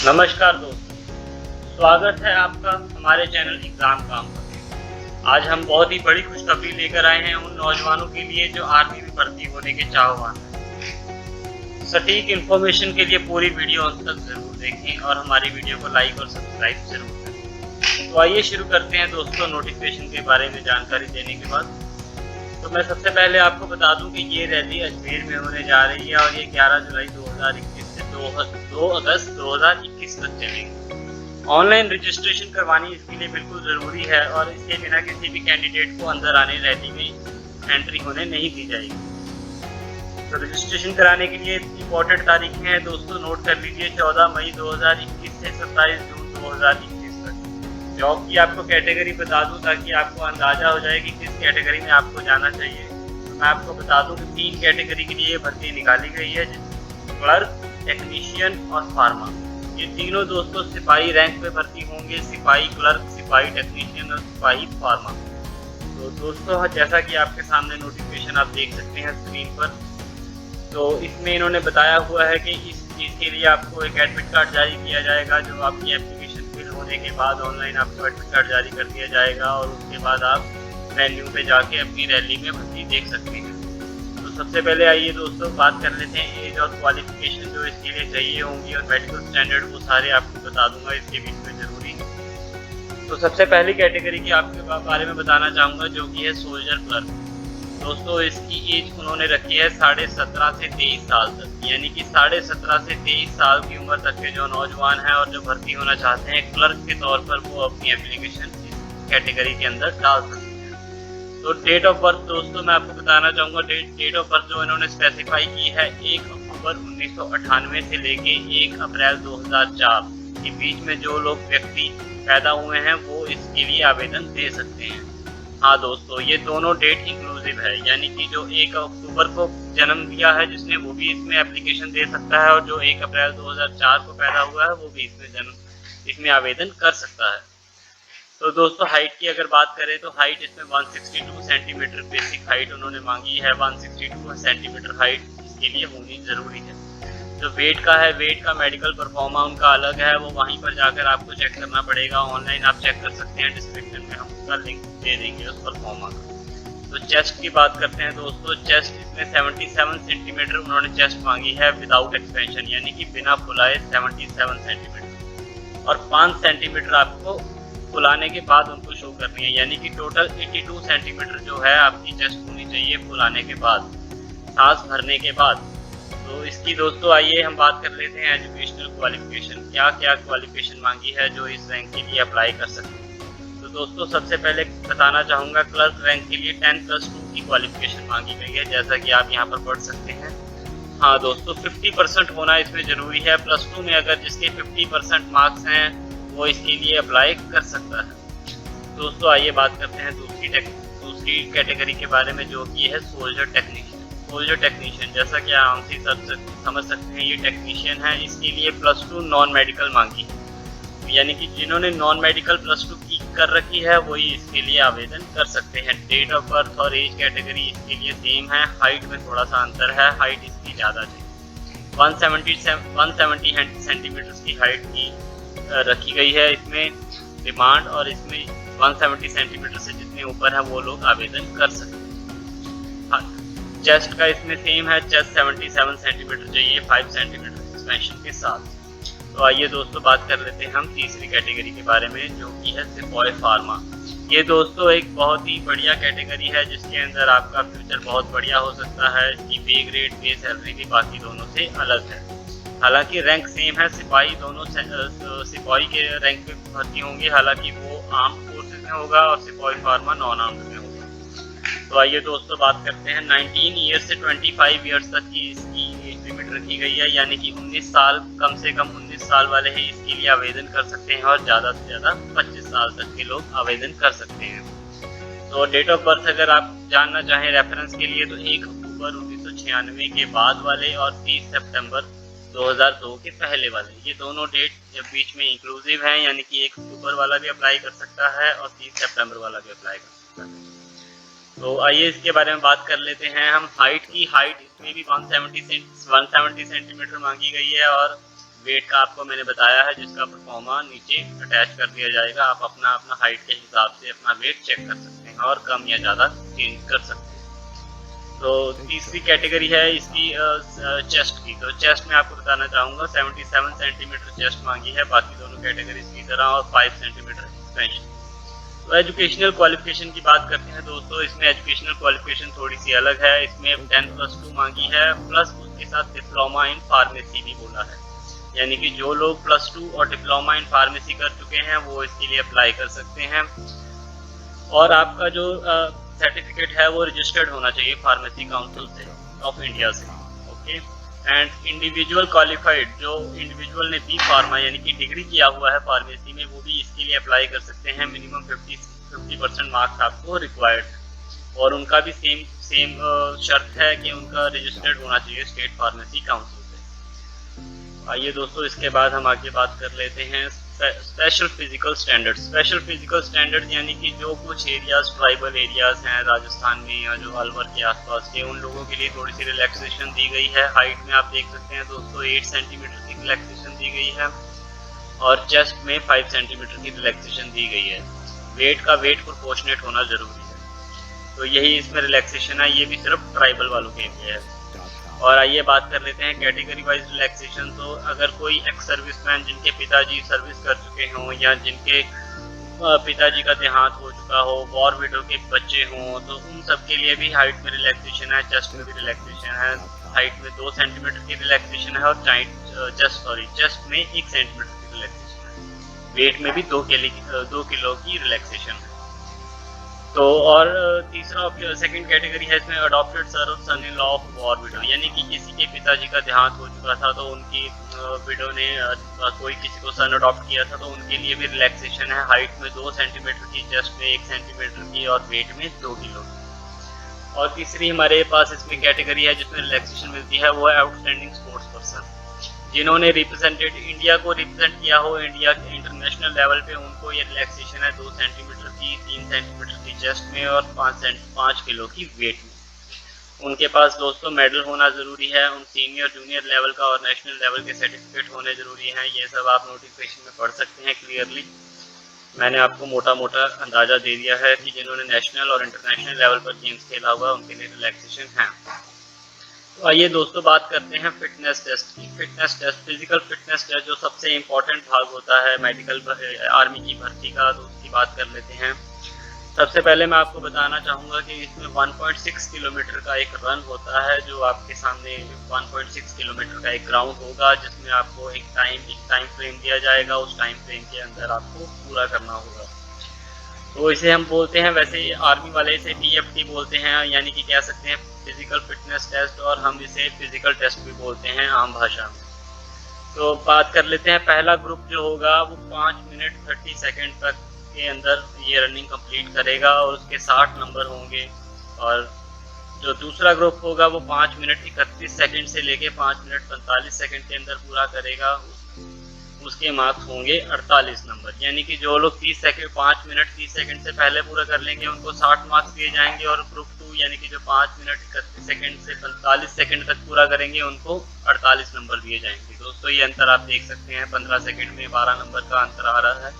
नमस्कार दोस्तों, स्वागत है आपका हमारे चैनल एग्जाम काम पर। आज हम बहुत ही बड़ी खुशखबरी लेकर आए हैं उन नौजवानों के लिए जो आर्मी में भर्ती होने के चाहवान हैं। सटीक इन्फॉर्मेशन के लिए पूरी वीडियो अंत तक जरूर देखें और हमारी वीडियो को लाइक और सब्सक्राइब जरूर करें। तो आइए शुरू करते हैं दोस्तों नोटिफिकेशन के बारे में जानकारी देने के बाद। तो मैं सबसे पहले आपको बता दूं कि ये रैली अजमेर में होने जा रही है और ये 11 जुलाई 2021 से 2 अगस्त 2021 तक चलेगी। ऑनलाइन रजिस्ट्रेशन करवानी इसके लिए बिल्कुल ज़रूरी है और इसके बिना किसी भी कैंडिडेट को अंदर आने रैली में एंट्री होने नहीं दी जाएगी। तो रजिस्ट्रेशन कराने के लिए इम्पोर्टेंट तारीखें हैं दोस्तों, नोट कर लीजिए। 14 मई 2021 से 27 जून 2021 तक। जॉब की आपको कैटेगरी बता दूं ताकि आपको अंदाजा हो जाए कि किस कैटेगरी में आपको जाना चाहिए। तो मैं आपको बता दूं कि 3 कैटेगरी के लिए भर्ती निकाली गई है, क्लर्क, टेक्नीशियन और फार्मा। ये तीनों दोस्तों सिपाही रैंक पे भर्ती होंगे, सिपाही क्लर्क, सिपाही टेक्नीशियन और सिपाही फार्मा। तो दोस्तों जैसा कि आपके सामने नोटिफिकेशन आप देख सकते हैं स्क्रीन पर, तो इसमें इन्होंने बताया हुआ है कि इस चीज़ के लिए आपको एक एडमिट कार्ड जारी किया जाएगा। जो आपकी एप्लीकेशन फिल होने के बाद ऑनलाइन आपको एडमिट कार्ड जारी कर दिया जाएगा और उसके बाद आप मेन्यू पे जाके अपनी रैली में भर्ती देख सकते हैं। तो सबसे पहले आइए दोस्तों बात कर लेते हैं एज और क्वालिफिकेशन जो इसके लिए चाहिए होंगी और मेडिकल स्टैंडर्ड, वो सारे आपको बता दूंगा इसके बीच में जरूरी। तो सबसे पहली कैटेगरी की आपके बारे में बताना चाहूँगा जो कि है सोल्जर क्लर्क। दोस्तों इसकी एज उन्होंने रखी है 17.5 से 23 साल तक, यानी कि 17.5 से 23 साल की उम्र तक के जो नौजवान हैं और जो भर्ती होना चाहते हैं क्लर्क के तौर पर, वो अपनी एप्लीकेशन इस कैटेगरी के अंदर डाल सकते हैं। तो डेट ऑफ बर्थ दोस्तों मैं आपको बताना चाहूँगा, डेट ऑफ बर्थ जो इन्होंने स्पेसिफाई की है 1 अक्टूबर 1998 से लेके 1 अप्रैल 2004 के बीच में जो लोग व्यक्ति पैदा हुए हैं वो इसके लिए आवेदन दे सकते हैं। हाँ दोस्तों, ये दोनों डेट इंक्लूसिव है, यानी कि जो 1 अक्टूबर को जन्म दिया है जिसने, वो भी इसमें एप्लीकेशन दे सकता है, और जो 1 अप्रैल 2004 को पैदा हुआ है वो भी इसमें आवेदन कर सकता है। तो दोस्तों हाइट की अगर बात करें तो हाइट इसमें 162 सेंटीमीटर बेसिक हाइट उन्होंने मांगी है। 162 सेंटीमीटर हाइट इसके लिए होनी जरूरी है। जो वेट का है, वेट का मेडिकल परफॉर्मा उनका अलग है, वो वहीं पर जाकर आपको चेक करना पड़ेगा। ऑनलाइन आप चेक कर सकते हैं, डिस्क्रिप्शन में हम उसका लिंक दे देंगे उस परफॉर्मा का। तो चेस्ट की बात करते हैं दोस्तों, चेस्ट इसमें 77 सेंटीमीटर उन्होंने चेस्ट मांगी है विदाउट एक्सपेंशन, यानी कि बिना फुलाए 77 सेंटीमीटर, और 5 सेंटीमीटर आपको फुलाने के बाद उनको शो करनी है, यानी कि टोटल 82 सेंटीमीटर जो है आपकी चेस्ट होनी चाहिए फुलाने के बाद, सांस भरने के बाद। तो इसकी दोस्तों आइए हम बात कर लेते हैं एजुकेशनल क्वालिफिकेशन, क्या क्या क्वालिफिकेशन मांगी है जो इस रैंक के लिए अप्लाई कर सकते हैं। तो दोस्तों सबसे पहले बताना चाहूँगा, क्लर्क रैंक के लिए 10+2 की क्वालिफिकेशन मांगी गई है, जैसा कि आप यहाँ पर पढ़ सकते हैं। हाँ दोस्तों 50% होना इसमें ज़रूरी है। +2 में अगर जिसके 50% मार्क्स हैं वो इसके लिए अप्लाई कर सकता है। दोस्तों आइए बात करते हैं दूसरी कैटेगरी के बारे में जो कि है सोल्जर टेक्नीशियन। सोल्जर टेक्नीशियन जैसा कि आप से समझ सकते हैं, ये टेक्नीशियन है, इसके लिए +2 नॉन मेडिकल मांगी है, यानी कि जिन्होंने नॉन मेडिकल +2 की कर रखी है वही इसके लिए आवेदन कर सकते हैं। डेट ऑफ बर्थ और एज कैटेगरी इसके लिए सेम है, हाइट में थोड़ा सा अंतर है, हाइट इसकी ज़्यादा थी, 170 सेंटीमीटर की हाइट की रखी गई है इसमें डिमांड, और इसमें 170 सेंटीमीटर से जितने ऊपर है वो लोग आवेदन कर सकते हैं। हाँ, चेस्ट का इसमें सेम है, चेस्ट 77 सेंटीमीटर चाहिए 5 सेंटीमीटर एक्सपेंशन के साथ। तो आइए दोस्तों बात कर लेते हैं हम तीसरी कैटेगरी के बारे में जो कि है सिपाही फार्मा। ये दोस्तों एक बहुत ही बढ़िया कैटेगरी है जिसके अंदर आपका फ्यूचर बहुत बढ़िया हो सकता है। इसकी पे ग्रेड, पे सैलरी भी बाकी दोनों से अलग है। हालांकि रैंक सेम है, सिपाही दोनों सिपाही के रैंक पे भर्ती होंगे, हालांकि वो आर्म फोर्सेस में होगा और सिपाही फार्मा नॉन आर्म्ड में होगा। तो आइए दोस्तों बात करते हैं 19 ईयर से 25 ईयर्स तक की इसकी एज लिमिट रखी गई है, यानी कि 19 साल, कम से कम 19 साल वाले ही इसके लिए आवेदन कर सकते हैं और ज़्यादा से ज़्यादा 25 साल तक के लोग आवेदन कर सकते हैं। तो डेट ऑफ बर्थ अगर आप जानना चाहें रेफरेंस के लिए तो 1 अक्टूबर 1996 के बाद वाले और 30 सितंबर 2002 के पहले वाले, ये दोनों डेट बीच में इंक्लूसिव हैं, यानी कि 1 अक्टूबर वाला भी अप्लाई कर सकता है और 30 सितंबर वाला भी अप्लाई कर सकता है। तो आइए इसके बारे में बात कर लेते हैं हम। हाइट इसमें भी 170 सेंटीमीटर मांगी गई है और वेट का आपको मैंने बताया है, जिसका परफॉर्मा नीचे अटैच कर दिया जाएगा। आप अपना अपना हाइट के हिसाब से अपना वेट चेक कर सकते हैं और कम या ज़्यादा चेंज कर सकते हैं। तो तीसरी कैटेगरी है इसकी चेस्ट की। तो चेस्ट में आपको बताना चाहूँगा 77 सेंटीमीटर चेस्ट मांगी है, बाकी दोनों कैटेगरीज की तरह, और 5 सेंटीमीटर एक्सपेंशन। तो एजुकेशनल क्वालिफिकेशन की बात करते हैं दोस्तों, इसमें एजुकेशनल क्वालिफिकेशन थोड़ी सी अलग है। इसमें 10+2 मांगी है, प्लस उसके साथ डिप्लोमा इन फार्मेसी भी बोला है। यानी कि जो लोग +2 और डिप्लोमा इन फार्मेसी कर चुके हैं वो इसके लिए अप्लाई कर सकते हैं। और आपका जो सर्टिफिकेट है वो रजिस्टर्ड होना चाहिए फार्मेसी काउंसिल से ऑफ इंडिया से। ओके। एंड इंडिविजुअल क्वालिफाइड, जो इंडिविजुअल ने बी फार्मा यानी कि डिग्री किया हुआ है फार्मेसी में, वो भी इसके लिए अप्लाई कर सकते हैं। मिनिमम 50% मार्क्स आपको रिक्वायर्ड है, और उनका भी सेम शर्त है कि उनका रजिस्टर्ड होना चाहिए स्टेट फार्मेसी काउंसिल से। आइए दोस्तों, इसके बाद हम आगे बात कर लेते हैं special physical standards. Special physical standards यानी कि जो कुछ एरियाज, ट्राइबल एरियाज हैं राजस्थान में या जो अलवर के आसपास के, उन लोगों के लिए थोड़ी सी रिलैक्सेशन दी गई है। हाइट में आप देख सकते हैं दोस्तों 8 सेंटीमीटर की रिलैक्सेशन दी गई है, और चेस्ट में 5 सेंटीमीटर की रिलैक्सेशन दी गई है। वेट प्रोपोर्शनेट होना जरूरी है। तो यही इसमें रिलैक्सेशन है, ये भी सिर्फ ट्राइबल वालों के लिए है। और आइए बात कर लेते हैं कैटेगरी वाइज रिलैक्सेशन। तो अगर कोई एक्स सर्विसमैन जिनके पिताजी सर्विस कर चुके हों, या जिनके पिताजी का देहांत हो चुका हो, वॉर विडो के बच्चे हों, तो उन सब के लिए भी हाइट में रिलैक्सेशन है, चेस्ट में भी रिलैक्सेशन है। हाइट में 2 सेंटीमीटर की रिलैक्सेशन है, और चेस्ट में 1 सेंटीमीटर की रिलैक्सेशन है। वेट में भी 2 किलो की रिलैक्सेशन है। तो और तीसरा सेकंड कैटेगरी है इसमें adopted son in law of war widow, यानी कि किसी के पिताजी का देहांत हो चुका था तो उनकी विडो ने कोई किसी को सन अडॉप्ट किया था, तो उनके लिए भी रिलैक्सेशन है। हाइट में 2 सेंटीमीटर की, चेस्ट में 1 सेंटीमीटर की, और वेट में 2 किलो की। और तीसरी हमारे पास इसमें कैटेगरी है जिसमें रिलैक्सेशन मिलती है, वो है आउटस्टैंडिंग स्पोर्ट्स पर्सन, जिन्होंने इंडिया को रिप्रेजेंट किया हो इंडिया के इंटरनेशनल लेवल पे, उनको ये रिलैक्सेशन है 2 सेंटीमीटर की, 3 सेंटीमीटर की चेस्ट में, और 5 किलो की वेट में। उनके पास दोस्तों मेडल होना ज़रूरी है, उन सीनियर जूनियर लेवल का और नेशनल लेवल के सर्टिफिकेट होने ज़रूरी हैं। ये सब आप नोटिफिकेशन में पढ़ सकते हैं क्लियरली। मैंने आपको मोटा मोटा अंदाज़ा दे दिया है कि जिन्होंने नेशनल और इंटरनेशनल लेवल पर गेम्स खेला हुआ उनके लिए रिलैक्सेशन है। तो आइए दोस्तों बात करते हैं फिटनेस टेस्ट की। Fitness test, physical fitness test, जो सबसे इम्पोर्टेंट भाग होता है मेडिकल आर्मी की भर्ती का, तो उसकी बात कर लेते हैं। सबसे पहले मैं आपको बताना चाहूँगा कि इसमें 1.6 किलोमीटर का एक रन होता है, जो आपके सामने 1.6 किलोमीटर का एक ग्राउंड होगा, जिसमें आपको एक टाइम फ्रेम दिया जाएगा। उस टाइम फ्रेम के अंदर आपको पूरा करना होगा। तो इसे हम बोलते हैं, वैसे आर्मी वाले इसे PFT बोलते हैं, यानी कि कह सकते हैं फिजिकल फिटनेस टेस्ट, और हम इसे फिजिकल टेस्ट भी बोलते हैं आम भाषा में। तो बात कर लेते हैं, पहला ग्रुप जो होगा वो 5 मिनट 30 सेकंड तक के अंदर ये रनिंग कंप्लीट करेगा, और उसके 60 नंबर होंगे। और जो दूसरा ग्रुप होगा वो 5 मिनट 31 सेकंड से लेके 5 मिनट 45 सेकंड के अंदर पूरा करेगा, उसके मार्क्स होंगे 48 नंबर। यानी कि जो लोग 5 मिनट 30 सेकंड से पहले पूरा कर लेंगे उनको 60 मार्क्स दिए जाएंगे, और ग्रुप 2 यानी कि जो 5 मिनट 31 सेकंड से 45 सेकंड तक पूरा करेंगे उनको 48 नंबर दिए जाएंगे। दोस्तों ये अंतर आप देख सकते हैं, 15 सेकंड में 12 नंबर का अंतर आ रहा है।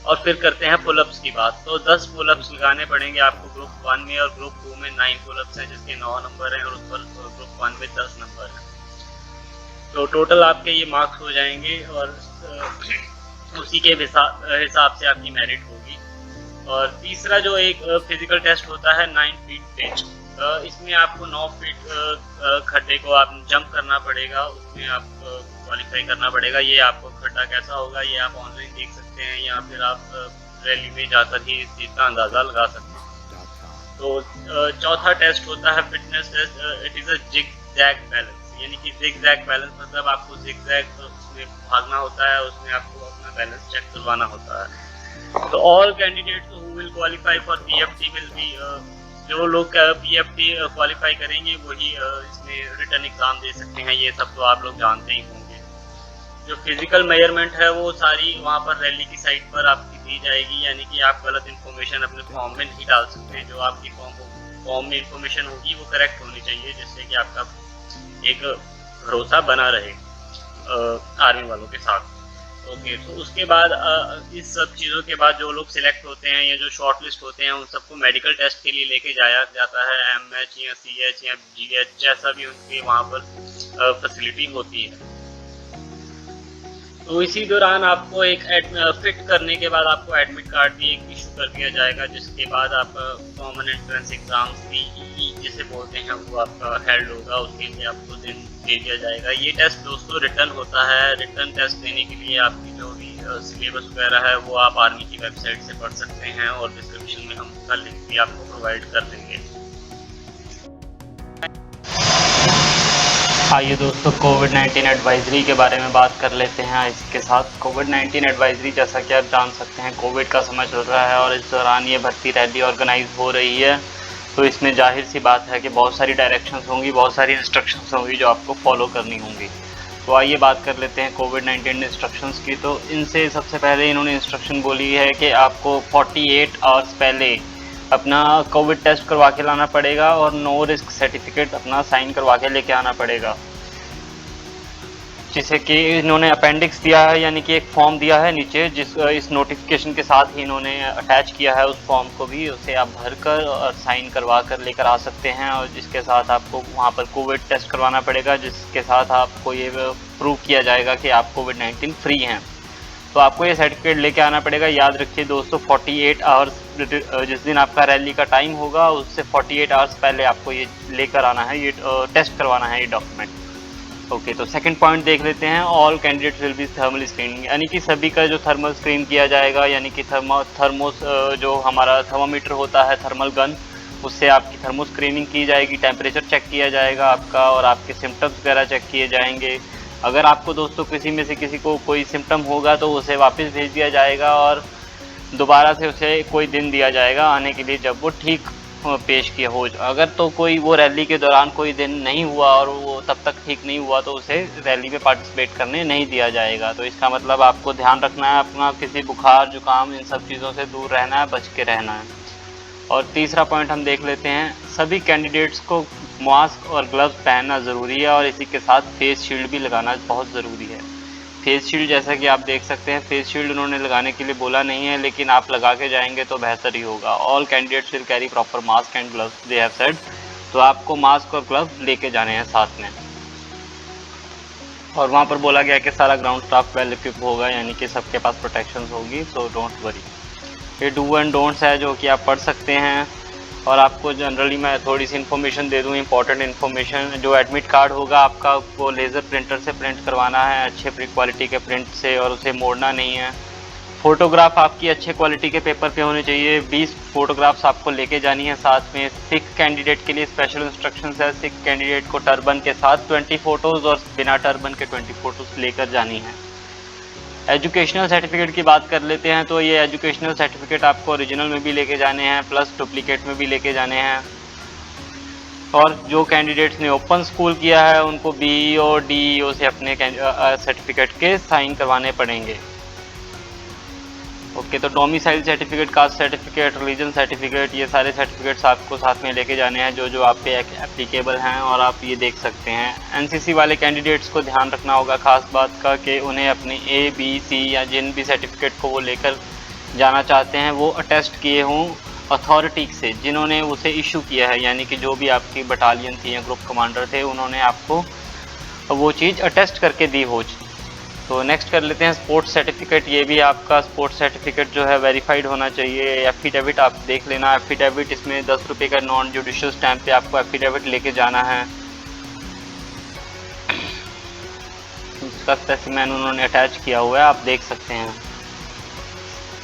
और फिर करते हैं पुलअप्स की बात। तो 10 पुलअप्स लगाने पड़ेंगे आपको ग्रुप 1 में, और ग्रुप 2 में 9 पुलअप्स हैं जिसके 9 नंबर हैं, और उस पर ग्रुप 1 में 10 नंबर हैं। तो टोटल आपके ये मार्क्स हो जाएंगे, और उसी के हिसाब से आपकी मेरिट होगी। और तीसरा जो एक फिजिकल टेस्ट होता है 9 फीट पिच, इसमें आपको 9 फीट खड्डे को आप जंप करना पड़ेगा, उसमें आप क्वालिफाई करना पड़ेगा। ये आपको खड्डा कैसा होगा ये आप ऑनलाइन देख सकते हैं, या फिर आप रैली में जाकर ही इस चीज़ का अंदाज़ा लगा सकते हैं। तो चौथा टेस्ट होता है fitness test, it is a zig zag balance, यानी कि जिग जैग बैलेंस मतलब आपको जिग जैग उसमें भागना होता है, उसमें आपको अपना बैलेंस चेक करवाना होता है। तो all candidates who will qualify for PFT will be, जो लोग PFT क्वालिफाई करेंगे वही इसमें रिटन एग्जाम दे सकते हैं। ये सब तो आप लोग जानते ही होंगे। जो फिजिकल मेजरमेंट है वो सारी वहाँ पर रैली की साइट पर आपकी दी जाएगी, यानी कि आप गलत इन्फॉर्मेशन अपने फॉर्म में नहीं डाल सकते हैं। जो आपकी फॉर्म में इन्फॉर्मेशन होगी वो करेक्ट होनी चाहिए, जिससे कि आपका एक भरोसा बना रहे। आर्मी वालों के साथ। ओके, तो उसके बाद इस सब चीज़ों के बाद जो लोग सिलेक्ट होते हैं या जो शॉर्ट लिस्ट होते हैं उन सबको मेडिकल टेस्ट के लिए लेके जाया जाता है, MH या CH या GH जैसा भी उनकी वहाँ पर फैसिलिटी होती है। तो इसी दौरान आपको एक फिट करने के बाद आपको एडमिट कार्ड भी एक इशू कर दिया जाएगा, जिसके बाद आप कॉमन एंट्रेंस एग्ज़ाम CEE जिसे बोलते हैं वो आपका हेल्ड होगा, उसके लिए आपको दिन दे दिया जाएगा। ये टेस्ट दोस्तों रिटर्न होता है। रिटर्न टेस्ट देने के लिए आपकी जो भी सिलेबस वगैरह है वो आप आर्मी की वेबसाइट से पढ़ सकते हैं और डिस्क्रिप्शन में हम उसका लिंक भी आपको प्रोवाइड कर देंगे। आइए दोस्तों, कोविड-19 एडवाइजरी के बारे में बात कर लेते हैं इसके साथ। कोविड-19 एडवाइजरी, जैसा कि आप जान सकते हैं, कोविड का समय चल रहा है और इस दौरान ये भर्ती रैली ऑर्गेनाइज हो रही है। तो इसमें जाहिर सी बात है कि बहुत सारी डायरेक्शंस होंगी, बहुत सारी इंस्ट्रक्शंस होंगी जो आपको फॉलो करनी होंगी। तो आइए बात कर लेते हैं कोविड-19 इंस्ट्रक्शंस की। तो इनसे सबसे पहले इन्होंने इंस्ट्रक्शन बोली है कि आपको 48 आवर्स पहले अपना कोविड टेस्ट करवा के लाना पड़ेगा और नो रिस्क सर्टिफिकेट अपना साइन करवा के लेके आना पड़ेगा, जिसे कि इन्होंने अपेंडिक्स दिया है, यानी कि एक फॉर्म दिया है नीचे, जिस इस नोटिफिकेशन के साथ ही इन्होंने अटैच किया है उस फॉर्म को भी। उसे आप भरकर और साइन करवा कर लेकर आ सकते हैं और जिसके साथ आपको वहाँ पर कोविड टेस्ट करवाना पड़ेगा, जिसके साथ आपको ये प्रूव किया जाएगा कि आप कोविड-19 फ्री हैं। तो आपको ये सर्टिफिकेट लेके आना पड़ेगा। याद रखिए दोस्तों, 48 आवर्स जिस दिन आपका रैली का टाइम होगा उससे 48 आवर्स पहले आपको ये लेकर आना है, ये टेस्ट करवाना है ये डॉक्यूमेंट। ओके, तो सेकंड पॉइंट देख लेते हैं। All candidates will be thermal screening, यानी कि सभी का जो थर्मल स्क्रीन किया जाएगा, यानी कि थर्मोस जो हमारा थर्मोमीटर होता है, थर्मल गन, उससे आपकी थर्मो स्क्रीनिंग की जाएगी, टेम्परेचर चेक किया जाएगा आपका और आपके सिम्टम्स वगैरह चेक किए जाएंगे। अगर आपको दोस्तों किसी में से किसी को कोई सिम्टम होगा तो उसे वापस भेज दिया जाएगा और दोबारा से उसे कोई दिन दिया जाएगा आने के लिए जब वो ठीक पेश किया हो। अगर तो कोई वो रैली के दौरान कोई दिन नहीं हुआ और वो तब तक ठीक नहीं हुआ तो उसे रैली में पार्टिसिपेट करने नहीं दिया जाएगा। तो इसका मतलब आपको ध्यान रखना है अपना, किसी बुखार जुकाम इन सब चीज़ों से दूर रहना है, बच के रहना है। और तीसरा पॉइंट हम देख लेते हैं, सभी कैंडिडेट्स को मास्क और ग्लव्स पहनना ज़रूरी है और इसी के साथ फेस शील्ड भी लगाना बहुत ज़रूरी है। फेस शील्ड जैसा कि आप देख सकते हैं, फेस शील्ड उन्होंने लगाने के लिए बोला नहीं है, लेकिन आप लगा के जाएंगे तो बेहतर ही होगा। All candidates will carry proper mask and gloves they have said, तो आपको मास्क और ग्लव्स लेके जाने हैं साथ में। और वहाँ पर बोला गया कि सारा ग्राउंड स्टाफ वेल इक्विप होगा, यानी कि सबके पास प्रोटेक्शन होगी, सो डोंट वरी। ये डू एंड डोंट्स है जो कि आप पढ़ सकते हैं। और आपको जनरली मैं थोड़ी सी इन्फॉर्मेशन दे दूँ, इंपॉर्टेंट इन्फॉर्मेशन। जो एडमिट कार्ड होगा आपका, वो लेज़र प्रिंटर से प्रिंट करवाना है, अच्छे क्वालिटी के प्रिंट से, और उसे मोड़ना नहीं है। फ़ोटोग्राफ आपकी अच्छे क्वालिटी के पेपर पे होने चाहिए। 20 फ़ोटोग्राफ्स आपको लेके जानी है साथ में। सिख कैंडिडेट के लिए स्पेशल इंस्ट्रक्शंस है, सिख कैंडिडेट को टर्बन के साथ 20 फ़ोटोज़ और बिना टर्बन के 20 फ़ोटोज़ लेकर जानी है। एजुकेशनल सर्टिफिकेट की बात कर लेते हैं, तो ये एजुकेशनल सर्टिफिकेट आपको ओरिजिनल में भी लेके जाने हैं प्लस डुप्लीकेट में भी लेके जाने हैं। और जो कैंडिडेट्स ने ओपन स्कूल किया है उनको BEO और DEO से अपने सर्टिफिकेट के साइन करवाने पड़ेंगे। ओके, तो domicile certificate, caste certificate, religion certificate, ये सारे सर्टिफिकेट्स आपको साथ में लेके जाने हैं जो आप पे एप्लीकेबल हैं और आप ये देख सकते हैं। NCC वाले कैंडिडेट्स को ध्यान रखना होगा खास बात का कि उन्हें अपने A, B, C या जिन भी सर्टिफिकेट को वो लेकर जाना चाहते हैं वो अटेस्ट किए हों अथॉरिटी से जिन्होंने उसे इशू किया है, यानी कि जो भी आपकी बटालियन थी या ग्रुप कमांडर थे उन्होंने आपको वो चीज़ अटेस्ट करके दी हो। तो नेक्स्ट कर लेते हैं स्पोर्ट्स सर्टिफिकेट। ये भी आपका स्पोर्ट्स सर्टिफिकेट जो है वेरीफाइड होना चाहिए। एफिडेविट आप देख लेना, एफिडेविट इसमें 10 रुपये का नॉन जुडिशियल स्टैम्प पे आपको एफिडेविट लेके जाना है। इसका स्पेसिमेन उन्होंने अटैच किया हुआ है, आप देख सकते हैं।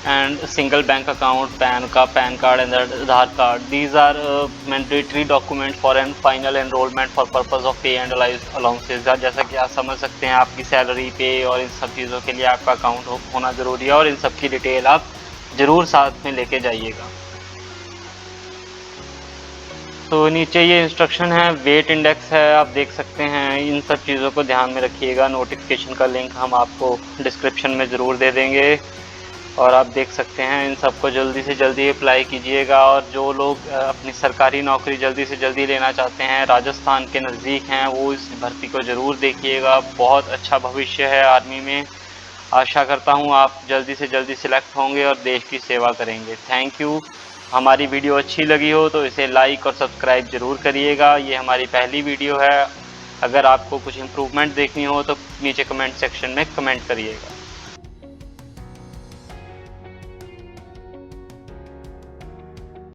And single bank account, pan card and Aadhaar card, these are mandatory document for and final enrolment for purpose of pay and allowances. जैसा कि आप समझ सकते हैं, आपकी सैलरी पे और इन सब चीज़ों के लिए आपका अकाउंट होना ज़रूरी है और इन सब की डिटेल आप ज़रूर साथ में लेके जाइएगा। तो नीचे ये इंस्ट्रक्शन है, वेट इंडेक्स है, आप देख सकते हैं। इन सब चीज़ों को ध्यान में रखिएगा। नोटिफिकेशन का लिंक हम आपको डिस्क्रिप्शन में ज़रूर दे देंगे। और आप देख सकते हैं इन सबको जल्दी से जल्दी अप्लाई कीजिएगा। और जो लोग अपनी सरकारी नौकरी जल्दी से जल्दी लेना चाहते हैं, राजस्थान के नज़दीक हैं, वो इस भर्ती को ज़रूर देखिएगा। बहुत अच्छा भविष्य है आर्मी में। आशा करता हूँ आप जल्दी से जल्दी सिलेक्ट होंगे और देश की सेवा करेंगे। Thank you. हमारी वीडियो अच्छी लगी हो तो इसे लाइक और सब्सक्राइब ज़रूर करिएगा। ये हमारी पहली वीडियो है। अगर आपको कुछ इम्प्रूवमेंट देखनी हो तो नीचे कमेंट सेक्शन में कमेंट करिएगा।